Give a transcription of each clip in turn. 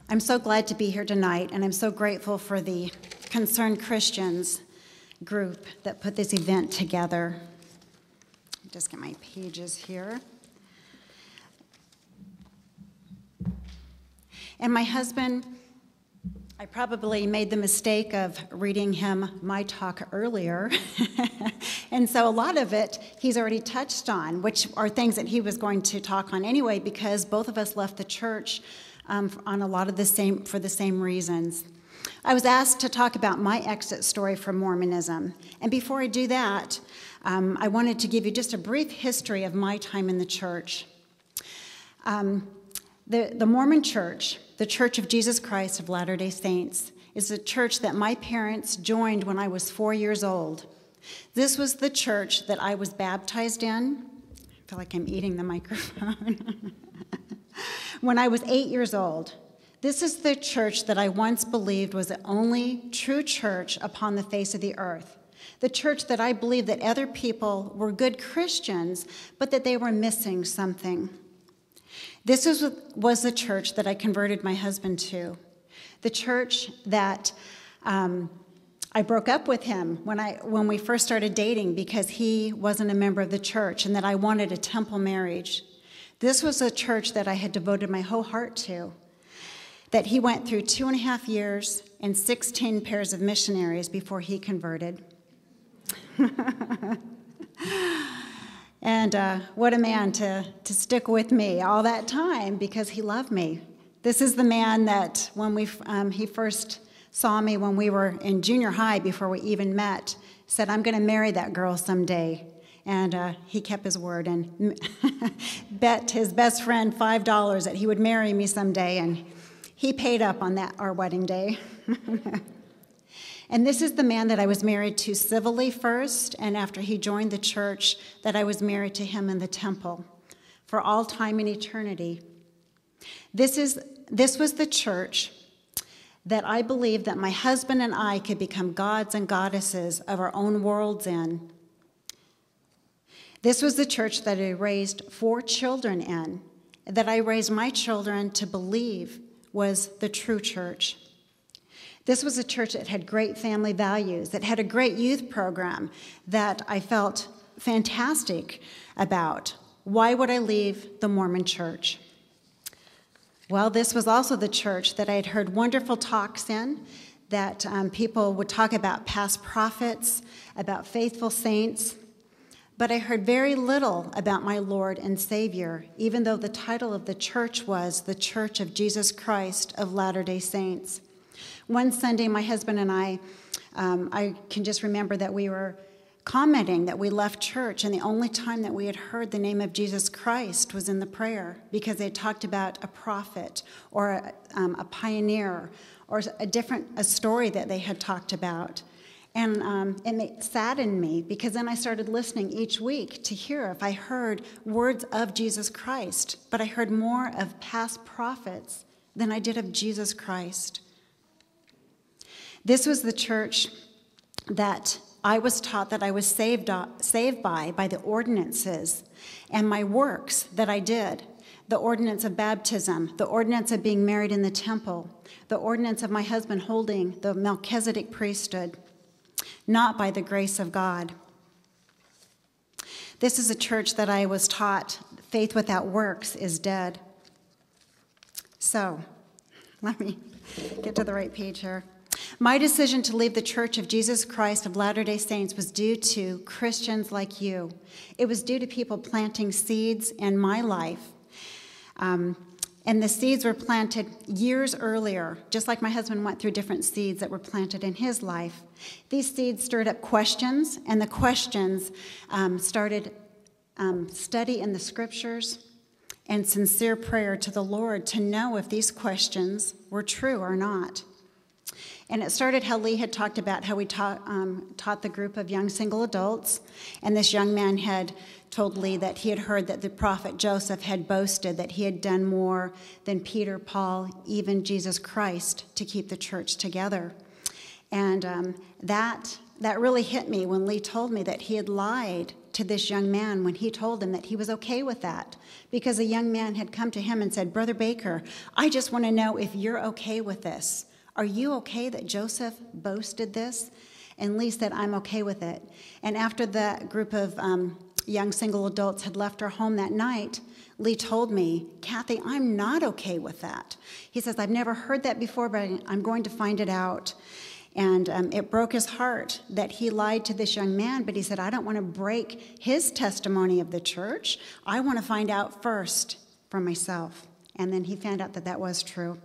I'm so glad to be here tonight, and I'm so grateful for the Concerned Christians group that put this event together. Just get my pages here. And my husband, I probably made the mistake of reading him my talk earlier. And so a lot of it he's already touched on, which are things that he was going to talk on anyway, because both of us left the church on a lot of for the same reasons. I was asked to talk about my exit story from Mormonism. And before I do that, I wanted to give you just a brief history of my time in the church. The Mormon Church, the Church of Jesus Christ of Latter-day Saints, is a church that my parents joined when I was 4 years old. This was the church that I was baptized in. I feel like I'm eating the microphone. When I was 8 years old. This is the church that I once believed was the only true church upon the face of the earth. The church that I believed that other people were good Christians, but that they were missing something. This was the church that I converted my husband to. The church that I broke up with him when we first started dating because he wasn't a member of the church and that I wanted a temple marriage. This was a church that I had devoted my whole heart to, that he went through 2.5 years and 16 pairs of missionaries before he converted. And what a man to stick with me all that time because he loved me. This is the man that when he first saw me when we were in junior high before we even met, said, "I'm going to marry that girl someday." And he kept his word and bet his best friend $5 that he would marry me someday, and he paid up on our wedding day. And this is the man that I was married to civilly first, and after he joined the church, that I was married to him in the temple for all time and eternity. This was the church that I believed that my husband and I could become gods and goddesses of our own worlds in. This was the church that I raised 4 children in, that I raised my children to believe was the true church. This was a church that had great family values, that had a great youth program that I felt fantastic about. Why would I leave the Mormon church? Well, this was also the church that I had heard wonderful talks in, that people would talk about past prophets, about faithful saints, but I heard very little about my Lord and Savior, even though the title of the church was the Church of Jesus Christ of Latter-day Saints. One Sunday, my husband and I can just remember that we were commenting that we left church, and the only time that we had heard the name of Jesus Christ was in the prayer, because they talked about a prophet or a pioneer or a story that they had talked about. And it saddened me, because then I started listening each week to hear if I heard words of Jesus Christ, but I heard more of past prophets than I did of Jesus Christ. This was the church that I was taught that I was saved by the ordinances and my works that I did. The ordinance of baptism, the ordinance of being married in the temple, the ordinance of my husband holding the Melchizedek priesthood, not by the grace of God. This is a church that I was taught faith without works is dead. So, let me get to the right page here. My decision to leave the Church of Jesus Christ of Latter-day Saints was due to Christians like you. It was due to people planting seeds in my life. And the seeds were planted years earlier, just like my husband went through different seeds that were planted in his life. These seeds stirred up questions, and the questions started study in the scriptures and sincere prayer to the Lord to know if these questions were true or not. And it started how Lee had talked about how we taught the group of young single adults, and this young man had told Lee that he had heard that the prophet Joseph had boasted that he had done more than Peter, Paul, even Jesus Christ to keep the church together. And that that really hit me when Lee told me that he had lied to this young man when he told him that he was okay with that, because a young man had come to him and said, Brother Baker, I just want to know if you're okay with this. Are you okay that Joseph boasted this? And Lee said, I'm okay with it. And after the group of young single adults had left our home that night, Lee told me, Kathy, I'm not okay with that. He says, I've never heard that before, but I'm going to find it out. And it broke his heart that he lied to this young man, but he said, I don't want to break his testimony of the church. I want to find out first for myself. And then he found out that that was true.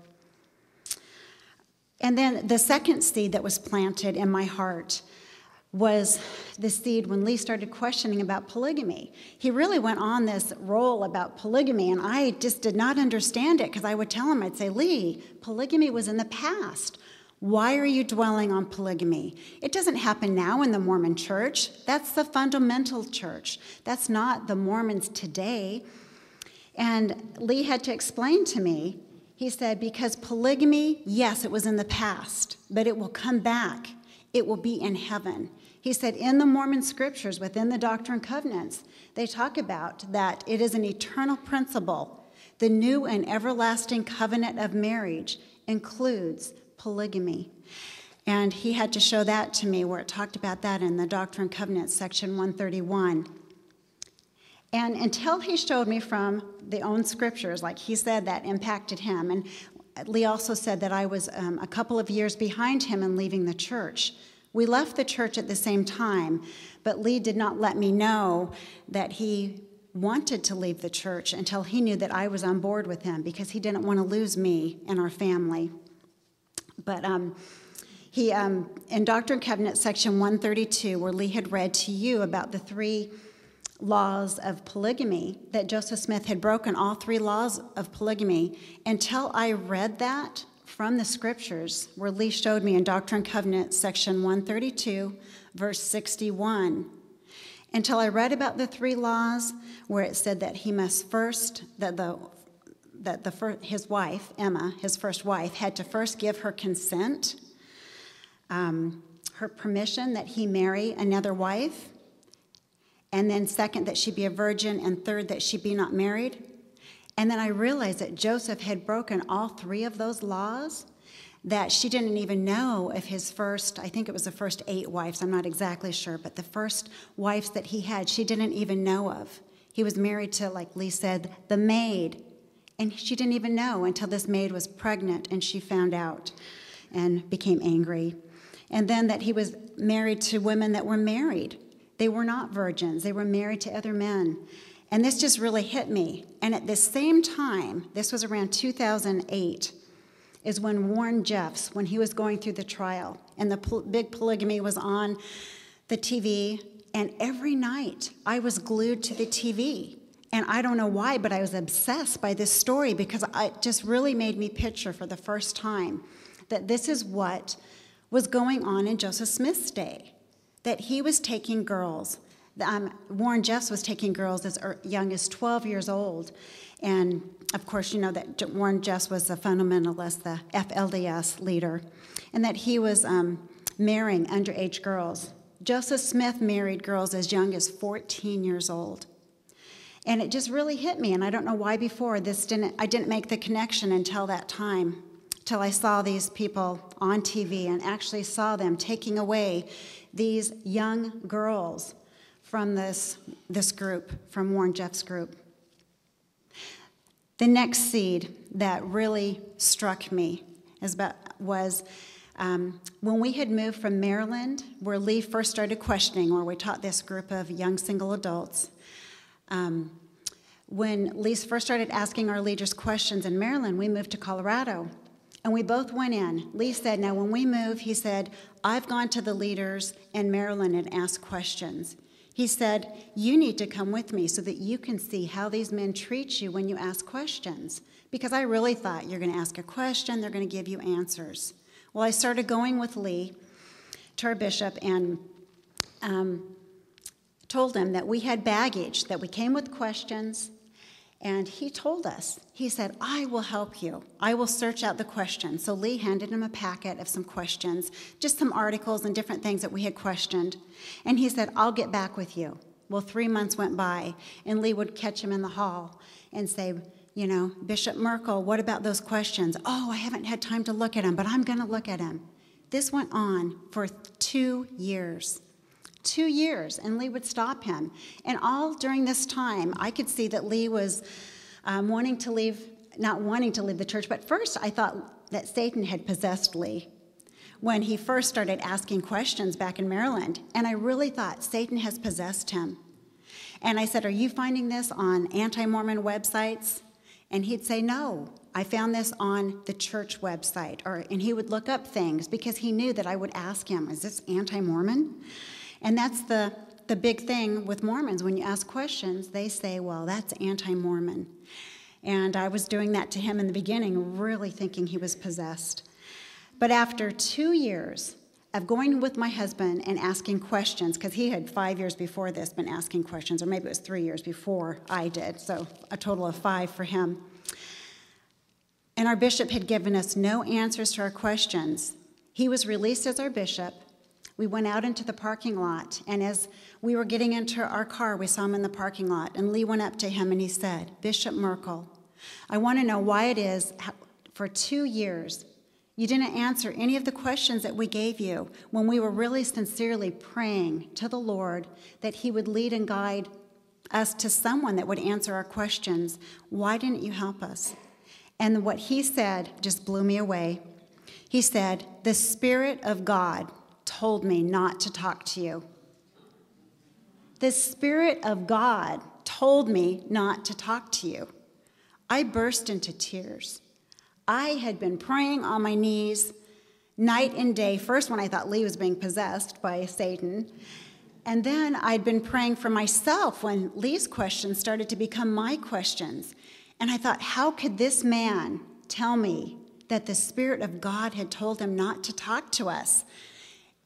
And then the second seed that was planted in my heart was the seed when Lee started questioning about polygamy. He really went on this roll about polygamy, and I just did not understand it, because I would tell him, I'd say, Lee, polygamy was in the past. Why are you dwelling on polygamy? It doesn't happen now in the Mormon church. That's the fundamental church. That's not the Mormons today. And Lee had to explain to me, he said, because polygamy, yes, it was in the past, but it will come back. It will be in heaven. He said, in the Mormon scriptures, within the Doctrine and Covenants, they talk about that it is an eternal principle. The new and everlasting covenant of marriage includes polygamy. And he had to show that to me, where it talked about that in the Doctrine and Covenants, section 131. And until he showed me from the own scriptures, like he said, that impacted him. And Lee also said that I was a couple of years behind him in leaving the church. We left the church at the same time, but Lee did not let me know that he wanted to leave the church until he knew that I was on board with him, because he didn't want to lose me and our family. But he, in Doctrine and Covenants, section 132, where Lee had read to you about the 3 laws of polygamy, that Joseph Smith had broken all 3 laws of polygamy, until I read that from the scriptures, where Lee showed me in Doctrine and Covenants, section 132, verse 61. Until I read about the 3 laws, where it said that he must first, his wife, Emma, his first wife, had to first give her consent, her permission that he marry another wife, and then second, that she be a virgin, and third, that she be not married. And then I realized that Joseph had broken all 3 of those laws, that she didn't even know if his first, I think it was the first 8 wives, I'm not exactly sure, but the first wives that he had, she didn't even know of. He was married to, like Lee said, the maid, and she didn't even know until this maid was pregnant, and she found out and became angry. And then that he was married to women that were married. They were not virgins. They were married to other men. And this just really hit me. And at the same time, this was around 2008, is when Warren Jeffs, when he was going through the trial, and the big polygamy was on the TV, and every night I was glued to the TV. And I don't know why, but I was obsessed by this story, because it just really made me picture for the first time that this is what was going on in Joseph Smith's day, that he was taking girls. Warren Jeffs was taking girls as young as 12 years old. And, of course, you know that Warren Jeffs was the fundamentalist, the FLDS leader, and that he was marrying underage girls. Joseph Smith married girls as young as 14 years old. And it just really hit me, and I don't know why before I didn't make the connection until that time, till I saw these people on TV and actually saw them taking away these young girls from this group, from Warren Jeffs' group. The next seed that really struck me was when we had moved from Maryland, where Lee first started questioning, where we taught this group of young single adults. When Lee first started asking our leaders questions in Maryland, we moved to Colorado, and we both went in. Lee said, now when we move, he said, I've gone to the leaders in Maryland and asked questions. He said, you need to come with me so that you can see how these men treat you when you ask questions. Because I really thought you're going to ask a question, they're going to give you answers. Well, I started going with Lee to our bishop and told him that we had baggage, that we came with questions, And he told us, he said, I will help you. I will search out the questions. So Lee handed him a packet of some questions, just some articles and different things that we had questioned. And he said, I'll get back with you. Well, 3 months went by, and Lee would catch him in the hall and say, you know, Bishop Merkel, what about those questions? Oh, I haven't had time to look at them, but I'm going to look at them. This went on for 2 years. 2 years, and Lee would stop him. And all during this time, I could see that Lee was not wanting to leave the church. But first, I thought that Satan had possessed Lee when he first started asking questions back in Maryland. And I really thought Satan has possessed him. And I said, are you finding this on anti-Mormon websites? And he'd say, no, I found this on the church website. And he would look up things because he knew that I would ask him, is this anti-Mormon? And that's the big thing with Mormons. When you ask questions, they say, well, that's anti-Mormon. And I was doing that to him in the beginning, really thinking he was possessed. But after 2 years of going with my husband and asking questions, because he had 5 years before this been asking questions, or maybe it was 3 years before I did, so a total of 5 for him. And our bishop had given us no answers to our questions. He was released as our bishop. We went out into the parking lot, and as we were getting into our car, we saw him in the parking lot, and Lee went up to him and he said, Bishop Merkel, I want to know why it is for 2 years you didn't answer any of the questions that we gave you when we were really sincerely praying to the Lord that he would lead and guide us to someone that would answer our questions. Why didn't you help us? And what he said just blew me away. He said, the Spirit of God told me not to talk to you. The Spirit of God told me not to talk to you. I burst into tears. I had been praying on my knees night and day, first when I thought Lee was being possessed by Satan, and then I'd been praying for myself when Lee's questions started to become my questions. And I thought, how could this man tell me that the Spirit of God had told him not to talk to us?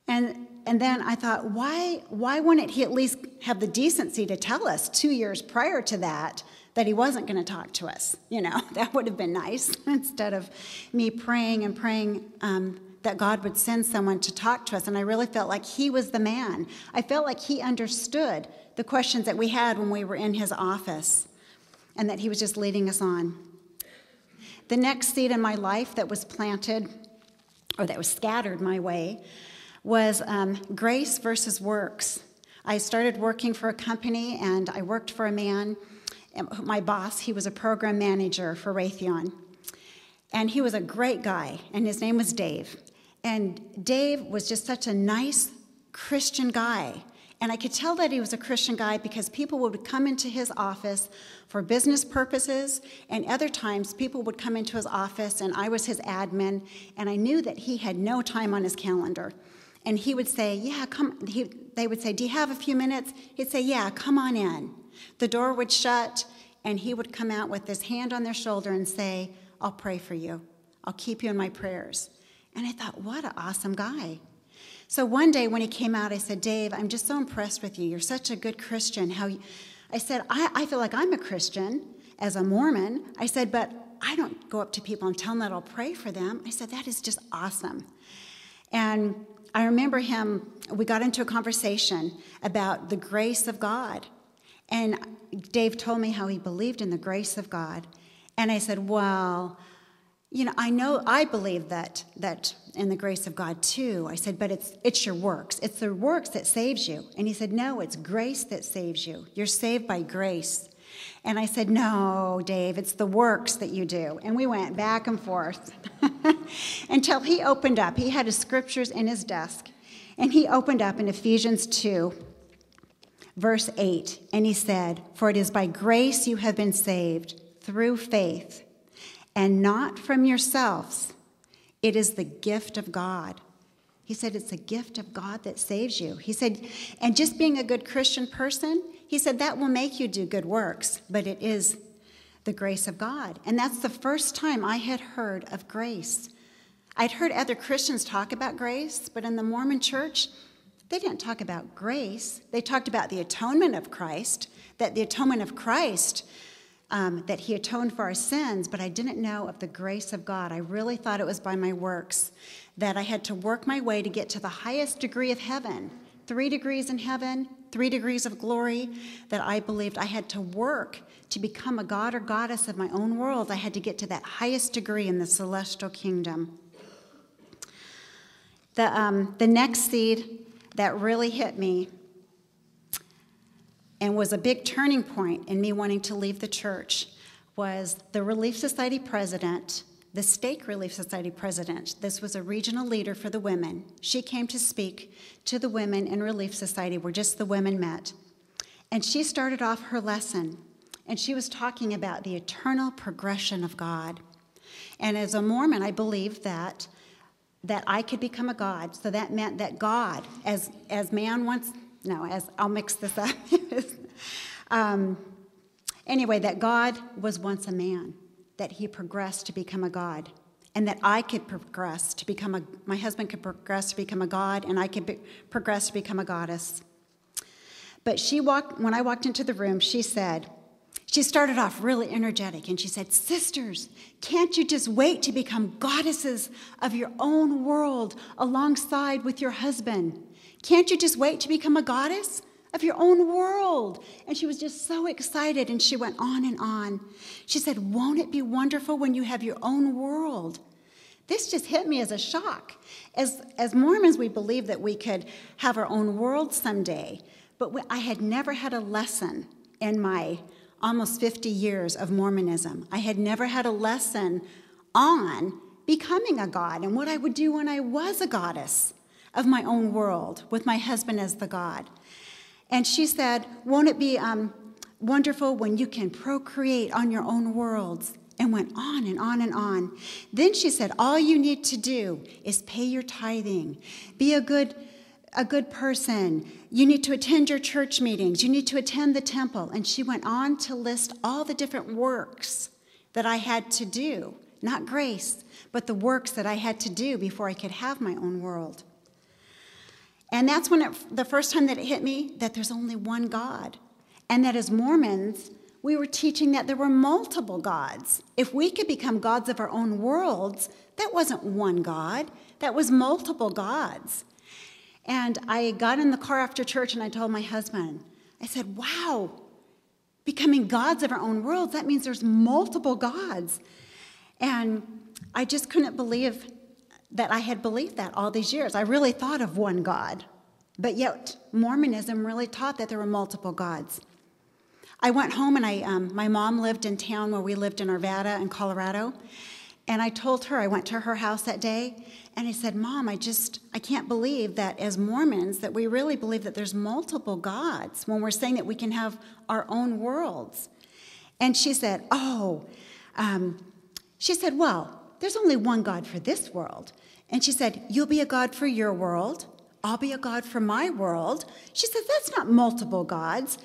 And then I thought, why wouldn't he at least have the decency to tell us 2 years prior to that he wasn't going to talk to us? You know, that would have been nice instead of me praying and praying that God would send someone to talk to us. And I really felt like he was the man. I felt like he understood the questions that we had when we were in his office and that he was just leading us on. The next seed in my life that was planted, or that was scattered my way, was grace versus works. I started working for a company, and I worked for a man. My boss, he was a program manager for Raytheon. And he was a great guy, and his name was Dave. And Dave was just such a nice Christian guy. And I could tell that he was a Christian guy because people would come into his office for business purposes, and other times people would come into his office, and I was his admin, and I knew that he had no time on his calendar. And he would say, yeah, come. They would say, do you have a few minutes? He'd say, yeah, come on in. The door would shut, and he would come out with his hand on their shoulder and say, I'll pray for you. I'll keep you in my prayers. And I thought, what an awesome guy. So one day when he came out, I said, Dave, I'm just so impressed with you. You're such a good Christian. I said, I feel like I'm a Christian as a Mormon. I said, but I don't go up to people and tell them that I'll pray for them. I said, that is just awesome. And I remember we got into a conversation about the grace of God. And Dave told me how he believed in the grace of God. And I said, well, you know, I believe that in the grace of God too. I said, but it's your works. It's the works that saves you. And he said, no, it's grace that saves you. You're saved by grace. And I said, no, Dave, it's the works that you do. And we went back and forth until he opened up. He had his scriptures in his desk. And he opened up in Ephesians 2, verse 8. And he said, for it is by grace you have been saved through faith, and not from yourselves. It is the gift of God. He said, it's a gift of God that saves you. He said, and just being a good Christian person, he said, that will make you do good works, but it is the grace of God. And that's the first time I had heard of grace. I'd heard other Christians talk about grace, but in the Mormon church, they didn't talk about grace. They talked about the atonement of Christ, that the atonement of Christ that he atoned for our sins, but I didn't know of the grace of God. I really thought it was by my works, that I had to work my way to get to the highest degree of heaven, 3 degrees in heaven, 3 degrees of glory, that I believed I had to work to become a god or goddess of my own world. I had to get to that highest degree in the celestial kingdom. The next seed that really hit me and was a big turning point in me wanting to leave the church was the Relief Society president, the Stake Relief Society president. This was a regional leader for the women. She came to speak to the women in Relief Society where just the women met. And she started off her lesson, and she was talking about the eternal progression of God. And as a Mormon, I believed that I could become a god. So that meant that God, as man wants, no, as I'll mix this up. Anyway, that God was once a man, that he progressed to become a god, and that I could progress to become my husband could progress to become a god, and I could progress to become a goddess. But when I walked into the room, she started off really energetic, and she said, "Sisters, can't you just wait to become goddesses of your own world alongside with your husband? Can't you just wait to become a goddess of your own world?" And she was just so excited, and she went on and on. She said, "Won't it be wonderful when you have your own world?" This just hit me as a shock. As Mormons, we believe that we could have our own world someday, but I had never had a lesson in my almost 50 years of Mormonism. I had never had a lesson on becoming a god and what I would do when I was a goddess of my own world with my husband as the god. And she said, "Won't it be wonderful when you can procreate on your own worlds?" And went on and on and on. Then she said, "All you need to do is pay your tithing, be a good person. You need to attend your church meetings. You need to attend the temple." And she went on to list all the different works that I had to do, not grace, but the works that I had to do before I could have my own world. And that's when the first time that it hit me that there's only one God, and that as Mormons, we were teaching that there were multiple gods. If we could become gods of our own worlds, that wasn't one God, that was multiple gods. And I got in the car after church and I told my husband, I said, "Wow, becoming gods of our own worlds, that means there's multiple gods." And I just couldn't believe that I had believed that all these years. I really thought of one God, but yet Mormonism really taught that there were multiple gods. I went home and my mom lived in town where we lived in ERRATA in Colorado, and I told her, I went to her house that day, and I said, "Mom, I can't believe that as Mormons that we really believe that there's multiple gods when we're saying that we can have our own worlds." And she said, "Well, there's only one God for this world." And she said, "You'll be a god for your world. I'll be a god for my world." She said, "That's not multiple gods.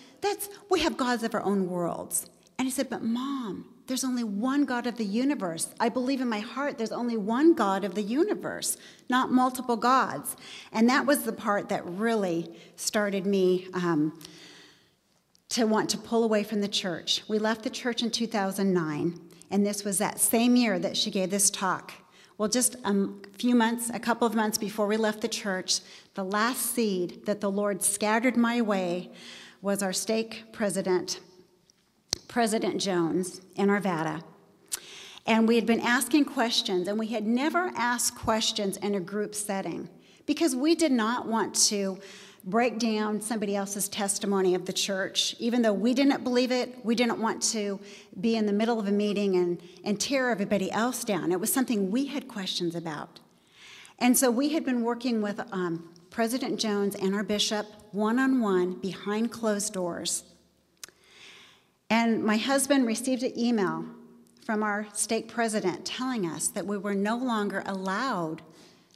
We have gods of our own worlds." And I said, "But Mom, there's only one God of the universe. I believe in my heart there's only one God of the universe, not multiple gods." And that was the part that really started me to want to pull away from the church. We left the church in 2009, and this was that same year that she gave this talk. Well, just a couple of months before we left the church, the last seed that the Lord scattered my way was our stake president, President Jones, in ERRATA. And we had been asking questions, and we had never asked questions in a group setting because we did not want to break down somebody else's testimony of the church. Even though we didn't believe it, we didn't want to be in the middle of a meeting and tear everybody else down. It was something we had questions about. And so we had been working with President Jones and our bishop one-on-one behind closed doors. And my husband received an email from our stake president telling us that we were no longer allowed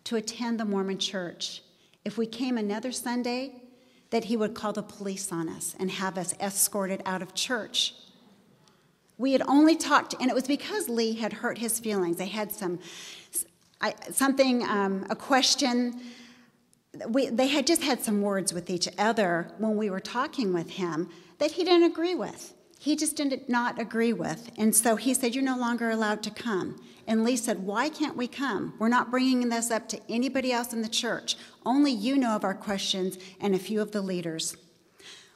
to attend the Mormon church. If we came another Sunday, that he would call the police on us and have us escorted out of church. We had only talked, and it was because Lee had hurt his feelings. They had a question. They had just had some words with each other when we were talking with him that he didn't agree with. he just did not agree with. And so he said, "You're no longer allowed to come." And Lee said, "Why can't we come? We're not bringing this up to anybody else in the church. Only you know of our questions and a few of the leaders."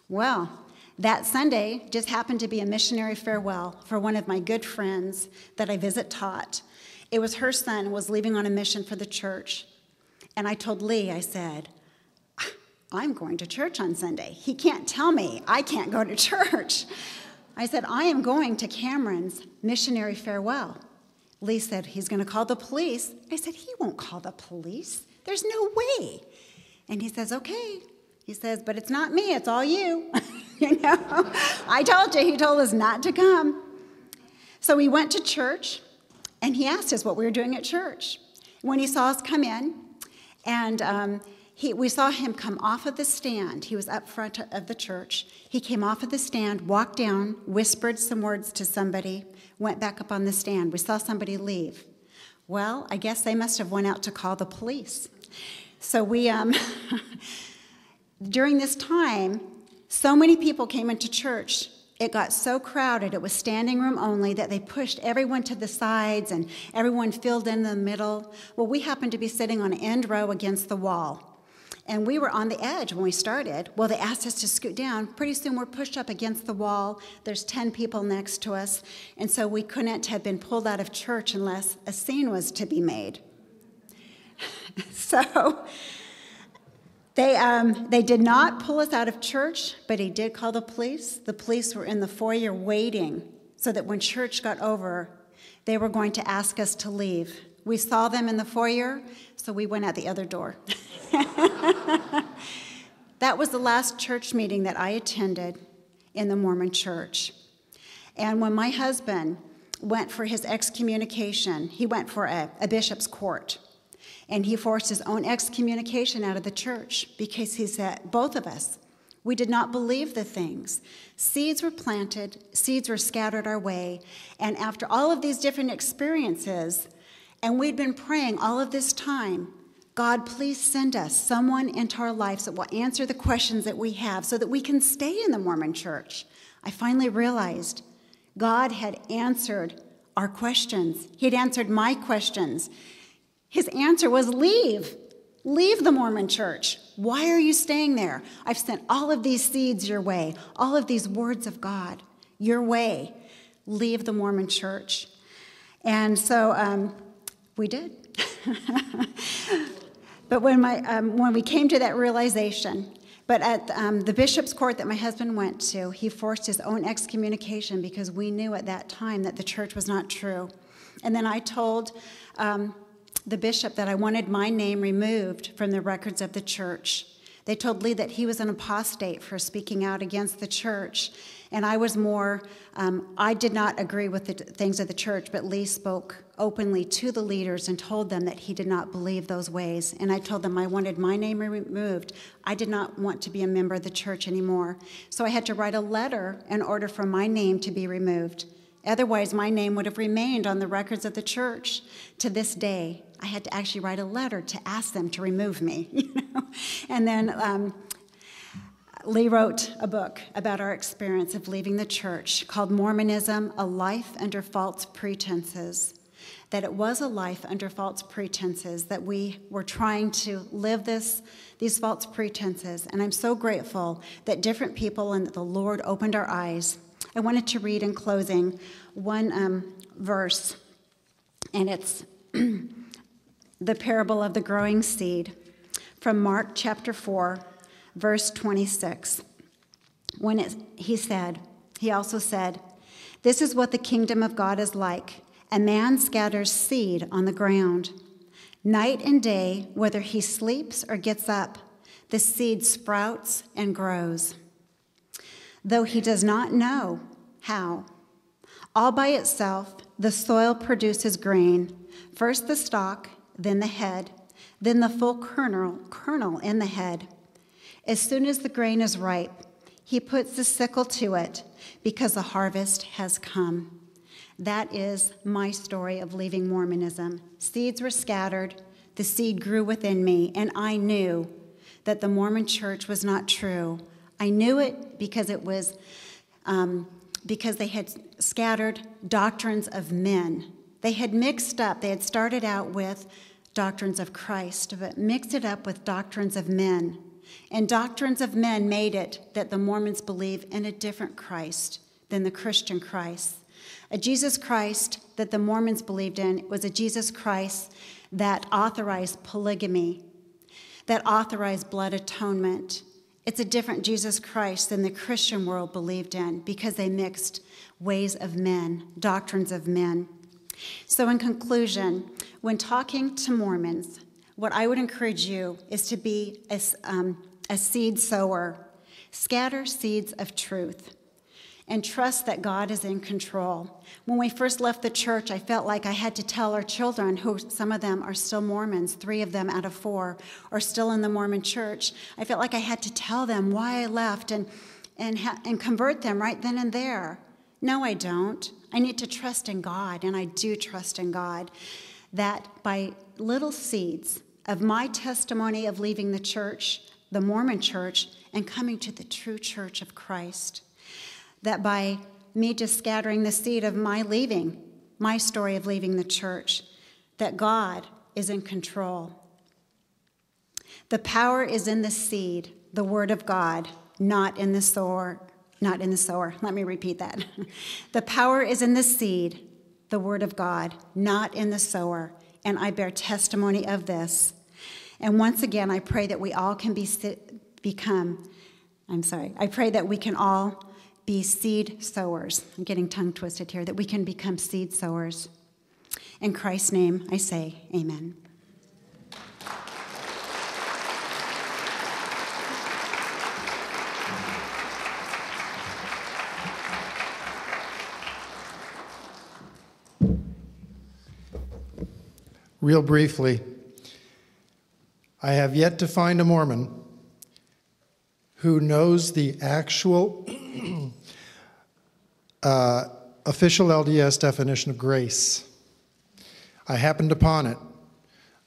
Well, that Sunday just happened to be a missionary farewell for one of my good friends that I visit taught. It was her son was leaving on a mission for the church. And I told Lee, I said, "I'm going to church on Sunday. He can't tell me I can't go to church." I said, "I am going to Cameron's missionary farewell." Lee said, "He's going to call the police." I said, "He won't call the police. There's no way." And he says, "Okay." He says, "But it's not me, it's all you." You know, I told you, he told us not to come. So we went to church, and he asked us what we were doing at church. When he saw us come in, and we saw him come off of the stand. He was up front of the church. He came off of the stand, walked down, whispered some words to somebody, went back up on the stand. We saw somebody leave. Well, I guess they must have went out to call the police. So we, during this time, so many people came into church. It got so crowded, it was standing room only, that they pushed everyone to the sides and everyone filled in the middle. Well, we happened to be sitting on an end row against the wall. And we were on the edge when we started. Well, they asked us to scoot down. Pretty soon we're pushed up against the wall. There's 10 people next to us. And so we couldn't have been pulled out of church unless a scene was to be made. So they did not pull us out of church, but he did call the police. The police were in the foyer waiting so that when church got over, they were going to ask us to leave. We saw them in the foyer, so we went out the other door. That was the last church meeting that I attended in the Mormon church. And when my husband went for his excommunication, he went for a bishop's court. And he forced his own excommunication out of the church because he said, both of us, we did not believe the things. Seeds were planted, seeds were scattered our way, and after all of these different experiences, and we'd been praying all of this time, God, please send us someone into our lives that will answer the questions that we have so that we can stay in the Mormon church. I finally realized God had answered our questions. He had answered my questions. His answer was leave. Leave the Mormon church. Why are you staying there? I've sent all of these seeds your way, all of these words of God your way. Leave the Mormon church. And so we did. But when we came to that realization, but at the bishop's court that my husband went to, he forced his own excommunication because we knew at that time that the church was not true. And then I told the bishop that I wanted my name removed from the records of the church. They told Lee that he was an apostate for speaking out against the church. And I was more, I did not agree with the things of the church, but Lee spoke openly to the leaders and told them that he did not believe those ways. And I told them I wanted my name removed. I did not want to be a member of the church anymore. So I had to write a letter in order for my name to be removed. Otherwise, my name would have remained on the records of the church to this day. I had to actually write a letter to ask them to remove me, you know. And then Lee wrote a book about our experience of leaving the church called Mormonism, A Life Under False Pretenses. That it was a life under false pretenses, that we were trying to live these false pretenses. And I'm so grateful that different people and that the Lord opened our eyes. I wanted to read in closing one verse, and it's the parable of the growing seed from Mark chapter 4, verse 26. He also said, "This is what the kingdom of God is like. A man scatters seed on the ground. Night and day, whether he sleeps or gets up, the seed sprouts and grows, though he does not know how. All by itself, the soil produces grain, first the stalk, then the head, then the full kernel in the head. As soon as the grain is ripe, he puts the sickle to it because the harvest has come." That is my story of leaving Mormonism. Seeds were scattered, the seed grew within me, and I knew that the Mormon church was not true. I knew it because it was because they had scattered doctrines of men. They had mixed up, they had started out with doctrines of Christ, but mixed it up with doctrines of men. And doctrines of men made it that the Mormons believe in a different Christ than the Christian Christ. A Jesus Christ that the Mormons believed in was a Jesus Christ that authorized polygamy, that authorized blood atonement. It's a different Jesus Christ than the Christian world believed in because they mixed ways of men, doctrines of men. So in conclusion, when talking to Mormons, what I would encourage you is to be a seed sower. Scatter seeds of truth and trust that God is in control. When we first left the church, I felt like I had to tell our children, who some of them are still Mormons, 3 of them out of 4 are still in the Mormon church. I felt like I had to tell them why I left and convert them right then and there. No, I don't. I need to trust in God, and I do trust in God, that by little seeds of my testimony of leaving the church, the Mormon church, and coming to the true church of Christ, that by me just scattering the seed of my leaving, my story of leaving the church, that God is in control. The power is in the seed, the word of God, not in the sower. Not in the sower. Let me repeat that. The power is in the seed, the word of God, not in the sower. And I bear testimony of this. And once again, I pray that we all can I pray that we can all be seed sowers. I'm getting tongue twisted here, that we can become seed sowers. In Christ's name, I say amen. Real briefly, I have yet to find a Mormon who knows the actual official LDS definition of grace. I happened upon it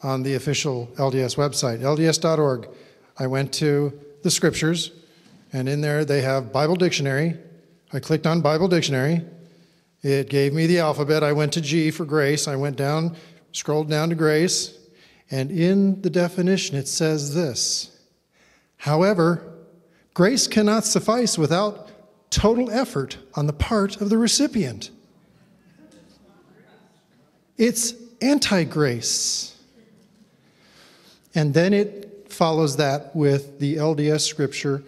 on the official LDS website, lds.org. I went to the scriptures, and in there they have Bible dictionary. I clicked on Bible dictionary. It gave me the alphabet. I went to G for grace. I went down, scrolled down to grace, and in the definition it says this: however, grace cannot suffice without total effort on the part of the recipient. It's anti-grace. And then it follows that with the LDS scripture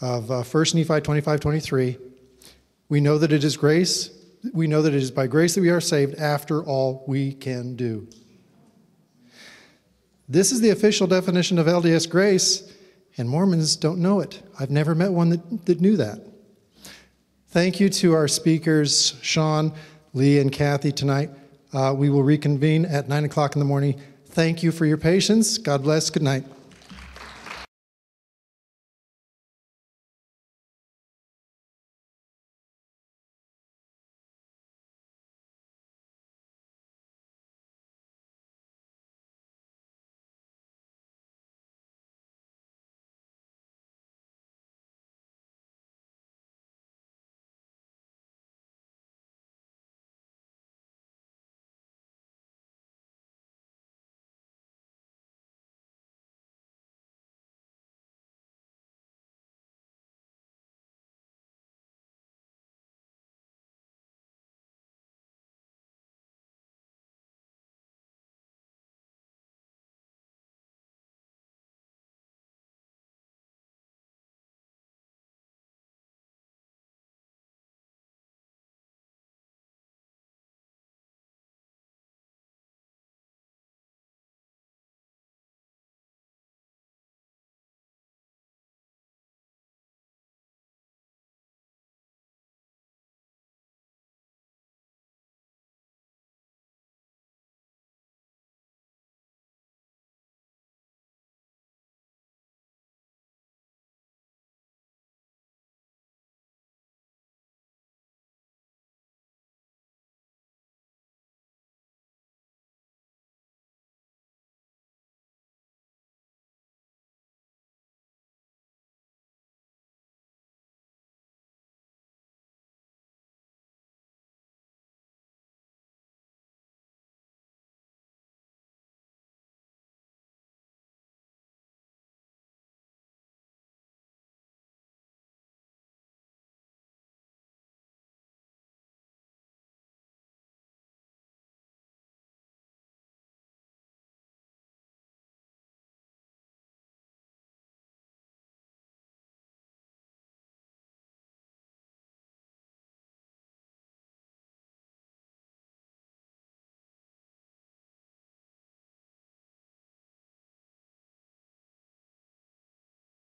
of 1 Nephi 25:23. We know that it is grace. We know that it is by grace that we are saved after all we can do. This is the official definition of LDS grace, and Mormons don't know it. I've never met one that knew that. Thank you to our speakers, Sean, Lee, and Kathy tonight. We will reconvene at 9 o'clock in the morning. Thank you for your patience. God bless. Good night.